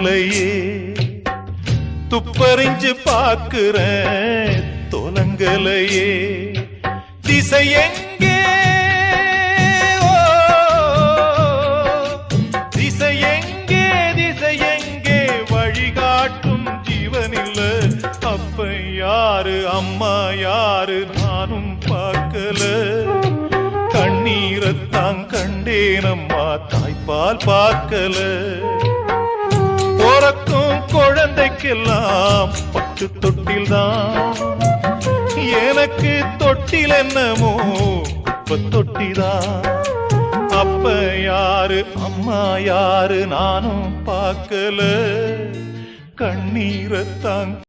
தொலங்கலையே துப்பறிஞ்சு பாக்குறேன் தொலங்கலையே திசை எங்கே திசை எங்கே திசை எங்கே வழிகாட்டும் ஜீவனில்ல அப்ப யாரு அம்மா யாரு நானும் பார்க்கல கண்ணீரத்தான் கண்டேனம்மா தாய்ப்பால் பார்க்கல பிறக்கும் குழந்தைக்கெல்லாம் பட்டு தொட்டில்தான் எனக்கு தொட்டில் என்னமோ குப்பை தொட்டிதான் அப்ப யாரு அம்மா யாரு நானும் பார்க்கல கண்ணீரத்தான்